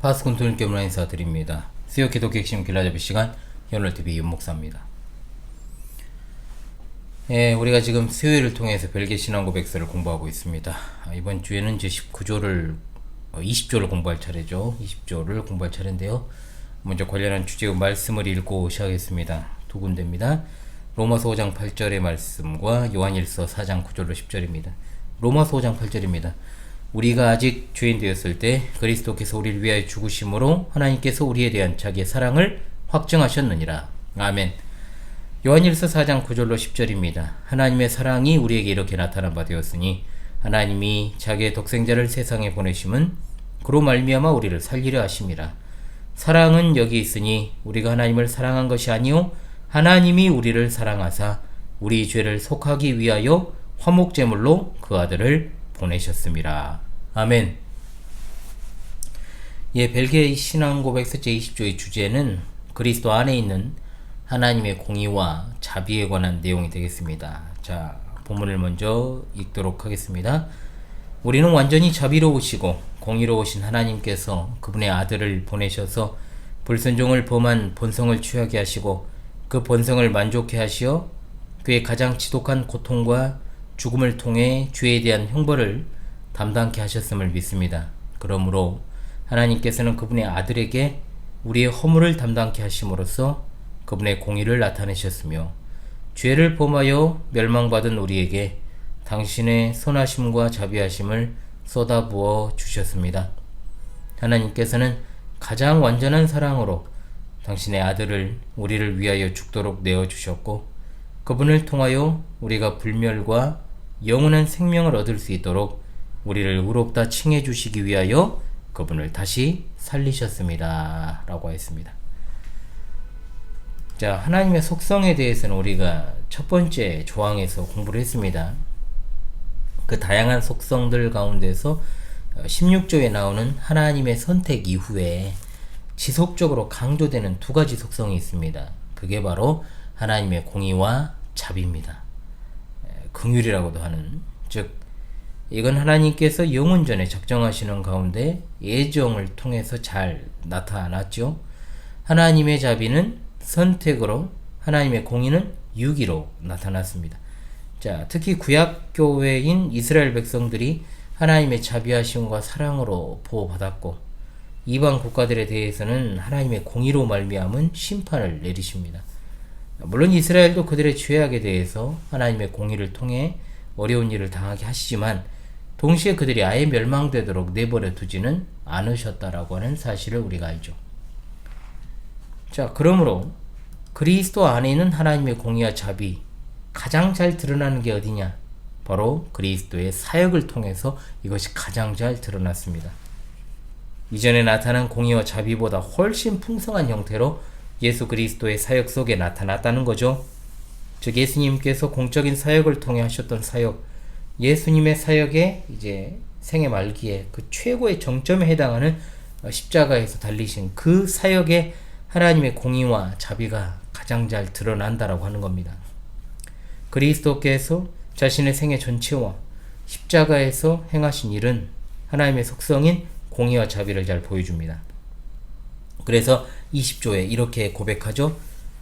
파스콘 토요일교 문화 인사드립니다. 수요 기독교 핵심 길라잡이 시간 현월TV 윤목사입니다. 우리가 지금 수요일을 통해서 별개 신앙 고백서를 공부하고 있습니다. 이번 주에는 이제 20조를 공부할 차례죠. 20조를 공부할 차례인데요. 먼저 관련한 주제의 말씀을 읽고 시작하겠습니다. 두 군데입니다. 로마서 5장 8절의 말씀과 요한일서 4장 9절로 10절입니다. 로마서 5장 8절입니다. 우리가 아직 죄인 되었을 때 그리스도께서 우리를 위하여 죽으심으로 하나님께서 우리에 대한 자기의 사랑을 확증하셨느니라. 아멘. 요한일서 4장 9절로 10절입니다. 하나님의 사랑이 우리에게 이렇게 나타난 바 되었으니 하나님이 자기의 독생자를 세상에 보내심은 그로 말미암아 우리를 살리려 하심이라. 사랑은 여기 있으니 우리가 하나님을 사랑한 것이 아니요 하나님이 우리를 사랑하사 우리 죄를 속하기 위하여 화목제물로 그 아들을 보내셨습니다. 아멘. 벨기에 신앙고백서 제20조의 주제는 그리스도 안에 있는 하나님의 공의와 자비에 관한 내용이 되겠습니다. 자, 본문을 먼저 읽도록 하겠습니다. 우리는 완전히 자비로우시고 공의로우신 하나님께서 그분의 아들을 보내셔서 불순종을 범한 본성을 취하게 하시고 그 본성을 만족해 하시어 그의 가장 지독한 고통과 죽음을 통해 죄에 대한 형벌을 담당케 하셨음을 믿습니다. 그러므로 하나님께서는 그분의 아들에게 우리의 허물을 담당케 하심으로써 그분의 공의를 나타내셨으며 죄를 범하여 멸망받은 우리에게 당신의 선하심과 자비하심을 쏟아부어 주셨습니다. 하나님께서는 가장 완전한 사랑으로 당신의 아들을 우리를 위하여 죽도록 내어주셨고 그분을 통하여 우리가 불멸과 영원한 생명을 얻을 수 있도록 우리를 의롭다 칭해 주시기 위하여 그분을 다시 살리셨습니다. 라고 했습니다. 자, 하나님의 속성에 대해서는 우리가 첫 번째 조항에서 공부를 했습니다. 그 다양한 속성들 가운데서 16조에 나오는 하나님의 선택 이후에 지속적으로 강조되는 두 가지 속성이 있습니다. 그게 바로 하나님의 공의와 자비입니다. 긍휼이라고도 하는, 즉 이건 하나님께서 영원전에 작정하시는 가운데 예정을 통해서 잘 나타났죠. 하나님의 자비는 선택으로, 하나님의 공의는 유기로 나타났습니다. 자, 특히 구약교회인 이스라엘 백성들이 하나님의 자비하심과 사랑으로 보호받았고 이방 국가들에 대해서는 하나님의 공의로 말미암은 심판을 내리십니다. 물론 이스라엘도 그들의 죄악에 대해서 하나님의 공의를 통해 어려운 일을 당하게 하시지만 동시에 그들이 아예 멸망되도록 내버려 두지는 않으셨다라고 하는 사실을 우리가 알죠. 자, 그러므로 그리스도 안에 있는 하나님의 공의와 자비, 가장 잘 드러나는 게 어디냐? 바로 그리스도의 사역을 통해서 이것이 가장 잘 드러났습니다. 이전에 나타난 공의와 자비보다 훨씬 풍성한 형태로 예수 그리스도의 사역 속에 나타났다는 거죠. 즉 예수님께서 공적인 사역을 통해 하셨던 사역, 예수님의 사역의 이제 생애 말기에 그 최고의 정점에 해당하는 십자가에서 달리신 그 사역에 하나님의 공의와 자비가 가장 잘 드러난다라고 하는 겁니다. 그리스도께서 자신의 생애 전체와 십자가에서 행하신 일은 하나님의 속성인 공의와 자비를 잘 보여줍니다. 그래서 20조에 이렇게 고백하죠.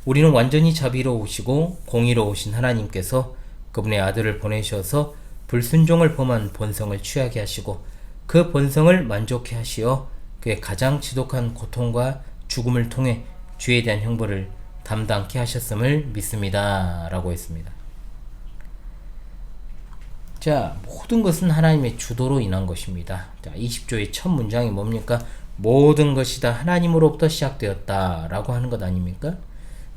우리는 완전히 자비로우시고 공의로우신 하나님께서 그분의 아들을 보내셔서 불순종을 범한 본성을 취하게 하시고 그 본성을 만족해 하시어 그의 가장 지독한 고통과 죽음을 통해 죄에 대한 형벌을 담당케 하셨음을 믿습니다. 라고 했습니다. 자, 모든 것은 하나님의 주도로 인한 것입니다. 자, 20조의 첫 문장이 뭡니까? 모든 것이 다 하나님으로부터 시작되었다 라고 하는 것 아닙니까?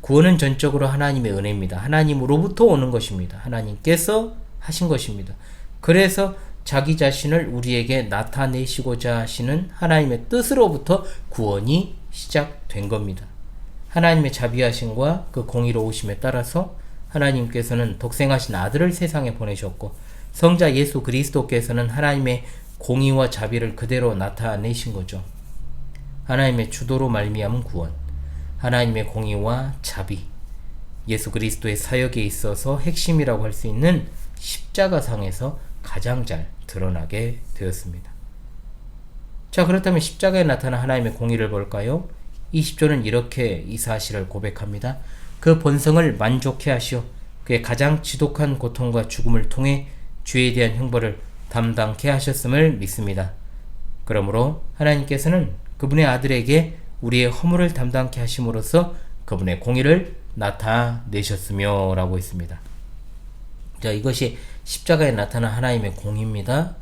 구원은 전적으로 하나님의 은혜입니다. 하나님으로부터 오는 것입니다. 하나님께서 하신 것입니다. 그래서 자기 자신을 우리에게 나타내시고자 하시는 하나님의 뜻으로부터 구원이 시작된 겁니다. 하나님의 자비하심과 그 공의로우심에 따라서 하나님께서는 독생하신 아들을 세상에 보내셨고 성자 예수 그리스도께서는 하나님의 공의와 자비를 그대로 나타내신 거죠. 하나님의 주도로 말미암은 구원, 하나님의 공의와 자비, 예수 그리스도의 사역에 있어서 핵심이라고 할 수 있는 십자가상에서 가장 잘 드러나게 되었습니다. 자, 그렇다면 십자가에 나타난 하나님의 공의를 볼까요? 20조는 이렇게 이 사실을 고백합니다. 그 본성을 만족해 하시오. 그의 가장 지독한 고통과 죽음을 통해 죄에 대한 형벌을 담당케 하셨음을 믿습니다. 그러므로 하나님께서는 그분의 아들에게 우리의 허물을 담당케 하심으로써 그분의 공의를 나타내셨으며 라고 했습니다. 자, 이것이 십자가에 나타난 하나님의 공의입니다.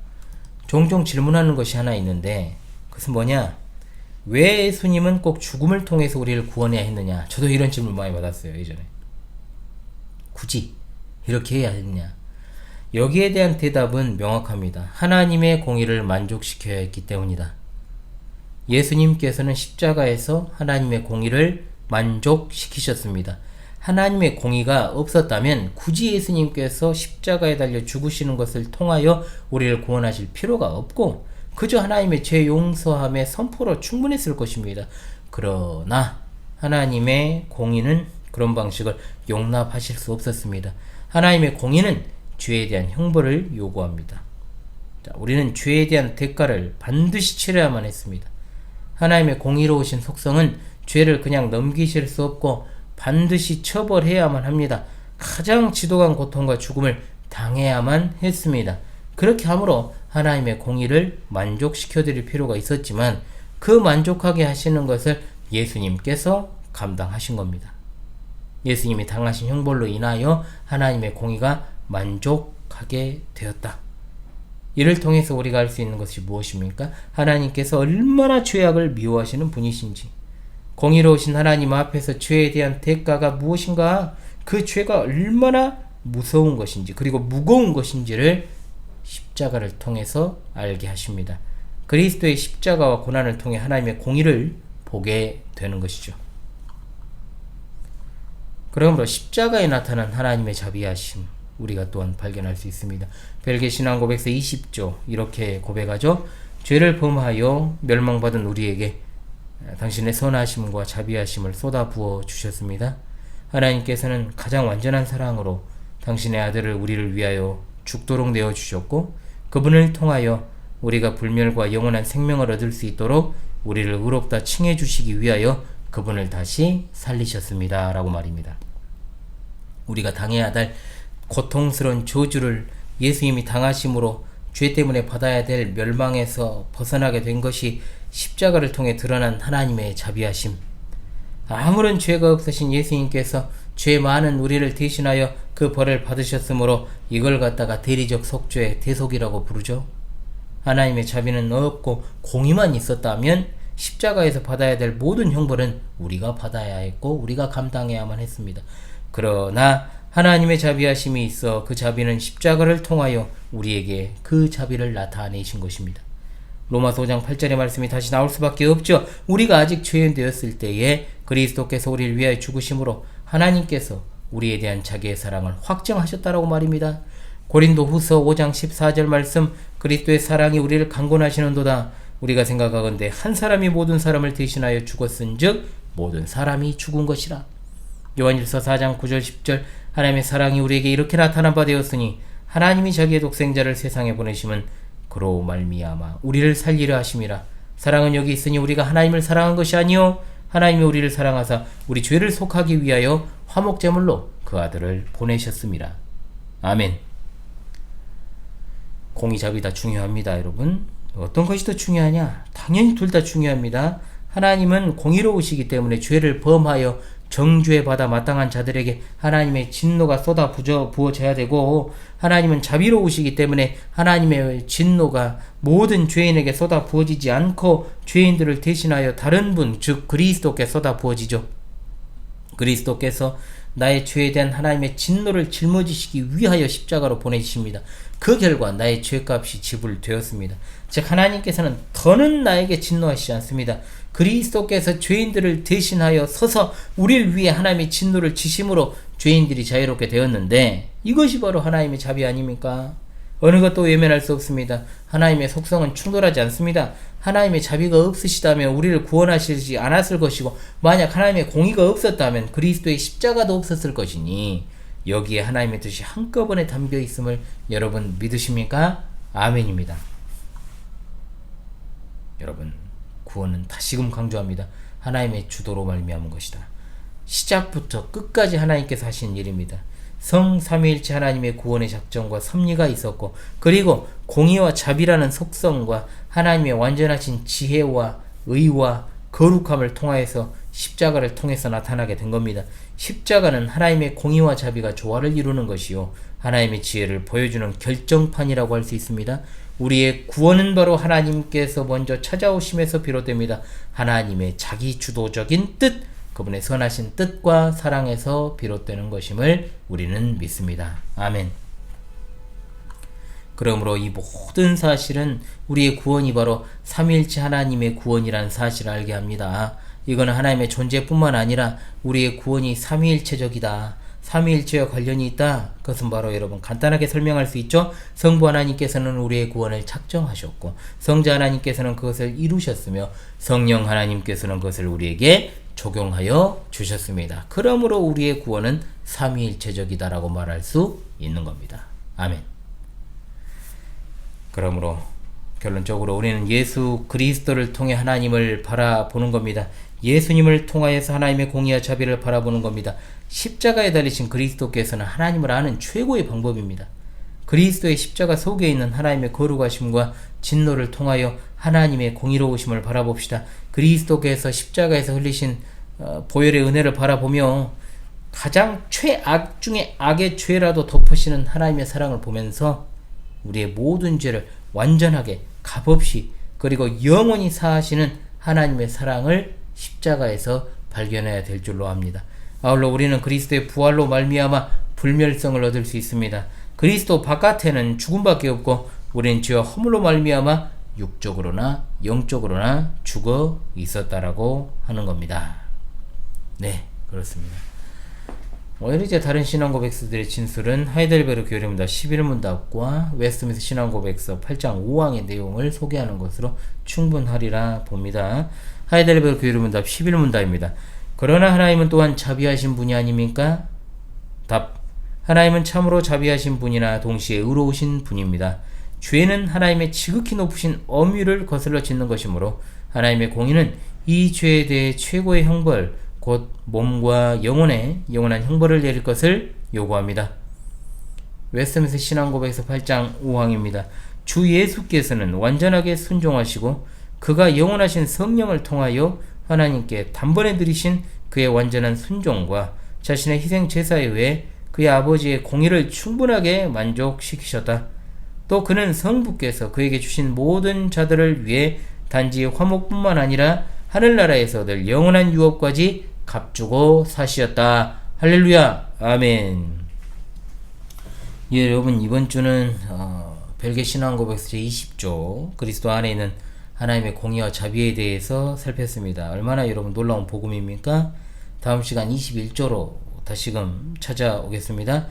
종종 질문하는 것이 하나 있는데 그것은 뭐냐? 왜 예수님은 꼭 죽음을 통해서 우리를 구원해야 했느냐? 저도 이런 질문 많이 받았어요, 예전에. 굳이 이렇게 해야 했냐? 여기에 대한 대답은 명확합니다. 하나님의 공의를 만족시켜야 했기 때문이다. 예수님께서는 십자가에서 하나님의 공의를 만족시키셨습니다. 하나님의 공의가 없었다면 굳이 예수님께서 십자가에 달려 죽으시는 것을 통하여 우리를 구원하실 필요가 없고 그저 하나님의 죄 용서함의 선포로 충분했을 것입니다. 그러나 하나님의 공의는 그런 방식을 용납하실 수 없었습니다. 하나님의 공의는 죄에 대한 형벌을 요구합니다. 자, 우리는 죄에 대한 대가를 반드시 치러야만 했습니다. 하나님의 공의로우신 속성은 죄를 그냥 넘기실 수 없고 반드시 처벌해야만 합니다. 가장 지독한 고통과 죽음을 당해야만 했습니다. 그렇게 함으로 하나님의 공의를 만족시켜드릴 필요가 있었지만 그 만족하게 하시는 것을 예수님께서 감당하신 겁니다. 예수님이 당하신 형벌로 인하여 하나님의 공의가 만족하게 되었다. 이를 통해서 우리가 알 수 있는 것이 무엇입니까? 하나님께서 얼마나 죄악을 미워하시는 분이신지, 공의로우신 하나님 앞에서 죄에 대한 대가가 무엇인가, 그 죄가 얼마나 무서운 것인지 그리고 무거운 것인지를 십자가를 통해서 알게 하십니다. 그리스도의 십자가와 고난을 통해 하나님의 공의를 보게 되는 것이죠. 그러므로 십자가에 나타난 하나님의 자비하심 우리가 또한 발견할 수 있습니다. 벨기 신앙고백서 20조 이렇게 고백하죠. 죄를 범하여 멸망받은 우리에게 당신의 선하심과 자비하심을 쏟아부어 주셨습니다. 하나님께서는 가장 완전한 사랑으로 당신의 아들을 우리를 위하여 죽도록 내어주셨고 그분을 통하여 우리가 불멸과 영원한 생명을 얻을 수 있도록 우리를 의롭다 칭해 주시기 위하여 그분을 다시 살리셨습니다. 라고 말입니다. 우리가 당해야 할 고통스러운 저주를 예수님이 당하심으로 죄 때문에 받아야 될 멸망에서 벗어나게 된 것이 십자가를 통해 드러난 하나님의 자비하심. 아무런 죄가 없으신 예수님께서 죄 많은 우리를 대신하여 그 벌을 받으셨으므로 이걸 갖다가 대리적 속죄의 대속이라고 부르죠. 하나님의 자비는 없고 공의만 있었다면 십자가에서 받아야 될 모든 형벌은 우리가 받아야 했고 우리가 감당해야만 했습니다. 그러나 하나님의 자비하심이 있어 그 자비는 십자가를 통하여 우리에게 그 자비를 나타내신 것입니다. 로마서 5장 8절의 말씀이 다시 나올 수밖에 없죠. 우리가 아직 죄인 되었을 때에 그리스도께서 우리를 위하여 죽으심으로 하나님께서 우리에 대한 자기의 사랑을 확정하셨다라고 말입니다. 고린도 후서 5장 14절 말씀, 그리스도의 사랑이 우리를 강권하시는도다. 우리가 생각하건대 한 사람이 모든 사람을 대신하여 죽었은즉 모든 사람이 죽은 것이라. 요한일서 4장 9절 10절, 하나님의 사랑이 우리에게 이렇게 나타난 바 되었으니 하나님이 자기의 독생자를 세상에 보내심은 그로 말미암아 우리를 살리려 하심이라. 사랑은 여기 있으니 우리가 하나님을 사랑한 것이 아니요 하나님이 우리를 사랑하사 우리 죄를 속하기 위하여 화목제물로 그 아들을 보내셨습니다. 아멘. 공의 자비 다 중요합니다, 여러분. 어떤 것이 더 중요하냐? 당연히 둘 다 중요합니다. 하나님은 공의로우시기 때문에 죄를 범하여 정죄 받아 마땅한 자들에게 하나님의 진노가 쏟아 부어져야 되고, 하나님은 자비로우시기 때문에 하나님의 진노가 모든 죄인에게 쏟아 부어지지 않고 죄인들을 대신하여 다른 분, 즉 그리스도께 쏟아 부어지죠. 그리스도께서 나의 죄에 대한 하나님의 진노를 짊어지시기 위하여 십자가로 보내주십니다. 그 결과 나의 죄값이 지불되었습니다. 즉 하나님께서는 더는 나에게 진노하시지 않습니다. 그리스도께서 죄인들을 대신하여 서서 우리를 위해 하나님의 진노를 지심으로 죄인들이 자유롭게 되었는데, 이것이 바로 하나님의 자비 아닙니까? 어느 것도 외면할 수 없습니다. 하나님의 속성은 충돌하지 않습니다. 하나님의 자비가 없으시다면 우리를 구원하시지 않았을 것이고, 만약 하나님의 공의가 없었다면 그리스도의 십자가도 없었을 것이니 여기에 하나님의 뜻이 한꺼번에 담겨 있음을 여러분 믿으십니까? 아멘입니다. 여러분, 구원은 다시금 강조합니다. 하나님의 주도로 말미암은 것이다. 시작부터 끝까지 하나님께서 하신 일입니다. 성삼위일체 하나님의 구원의 작정과 섭리가 있었고, 그리고 공의와 자비라는 속성과 하나님의 완전하신 지혜와 의와 거룩함을 통하여서 십자가를 통해서 나타나게 된 겁니다. 십자가는 하나님의 공의와 자비가 조화를 이루는 것이요, 하나님의 지혜를 보여주는 결정판이라고 할 수 있습니다. 우리의 구원은 바로 하나님께서 먼저 찾아오심에서 비롯됩니다. 하나님의 자기 주도적인 뜻, 그분의 선하신 뜻과 사랑에서 비롯되는 것임을 우리는 믿습니다. 아멘. 그러므로 이 모든 사실은 우리의 구원이 바로 삼위일체 하나님의 구원이라는 사실을 알게 합니다. 이거는 하나님의 존재뿐만 아니라 우리의 구원이 삼위일체적이다, 삼위일체와 관련이 있다. 그것은 바로 여러분 간단하게 설명할 수 있죠. 성부 하나님께서는 우리의 구원을 작정하셨고, 성자 하나님께서는 그것을 이루셨으며, 성령 하나님께서는 그것을 우리에게 적용하여 주셨습니다. 그러므로 우리의 구원은 삼위일체적이다라고 말할 수 있는 겁니다. 아멘. 그러므로 결론적으로 우리는 예수 그리스도를 통해 하나님을 바라보는 겁니다. 예수님을 통하여서 하나님의 공의와 자비를 바라보는 겁니다. 십자가에 달리신 그리스도께서는 하나님을 아는 최고의 방법입니다. 그리스도의 십자가 속에 있는 하나님의 거룩하심과 진노를 통하여 하나님의 공의로우심을 바라봅시다. 그리스도께서 십자가에서 흘리신 보혈의 은혜를 바라보며 가장 최악 중에 악의 죄라도 덮으시는 하나님의 사랑을 보면서 우리의 모든 죄를 완전하게 값없이 그리고 영원히 사하시는 하나님의 사랑을 십자가에서 발견해야 될 줄로 압니다. 아울러 우리는 그리스도의 부활로 말미암아 불멸성을 얻을 수 있습니다. 그리스도 바깥에는 죽음밖에 없고, 우리는 죄와 허물로 말미암아 육적으로나 영적으로나 죽어 있었다라고 하는 겁니다. 네, 그렇습니다. 오늘 이제 다른 신앙고백서들의 진술은 하이델베르 교리문답 11문답과 웨스트민스 신앙고백서 8장 5항의 내용을 소개하는 것으로 충분하리라 봅니다. 하이델베르 교리문답 11문답입니다. 그러나 하나님은 또한 자비하신 분이 아닙니까? 답. 하나님은 참으로 자비하신 분이나 동시에 의로우신 분입니다. 죄는 하나님의 지극히 높으신 엄위를 거슬러 짓는 것이므로 하나님의 공의는 이 죄에 대해 최고의 형벌, 곧 몸과 영혼에 영원한 형벌을 내릴 것을 요구합니다. 웨스트민스 신앙고백서 8장 5항입니다. 주 예수께서는 완전하게 순종하시고 그가 영원하신 성령을 통하여 하나님께 단번에 드리신 그의 완전한 순종과 자신의 희생 제사에 의해 그의 아버지의 공의를 충분하게 만족시키셨다. 또 그는 성부께서 그에게 주신 모든 자들을 위해 단지 화목뿐만 아니라 하늘나라에서 늘 영원한 유업까지 값주고 사시었다. 할렐루야. 아멘. 예, 여러분, 이번 주는 벨기에 신앙고백서 제20조 그리스도 안에 있는 하나님의 공의와 자비에 대해서 살폈습니다. 얼마나 여러분 놀라운 복음입니까? 다음 시간 21조로 다시금 찾아오겠습니다.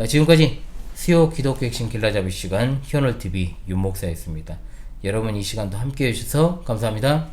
지금까지 수요 기독교 핵심 길라잡이 시간 희원월TV 윤목사였습니다. 여러분 이 시간도 함께 해주셔서 감사합니다.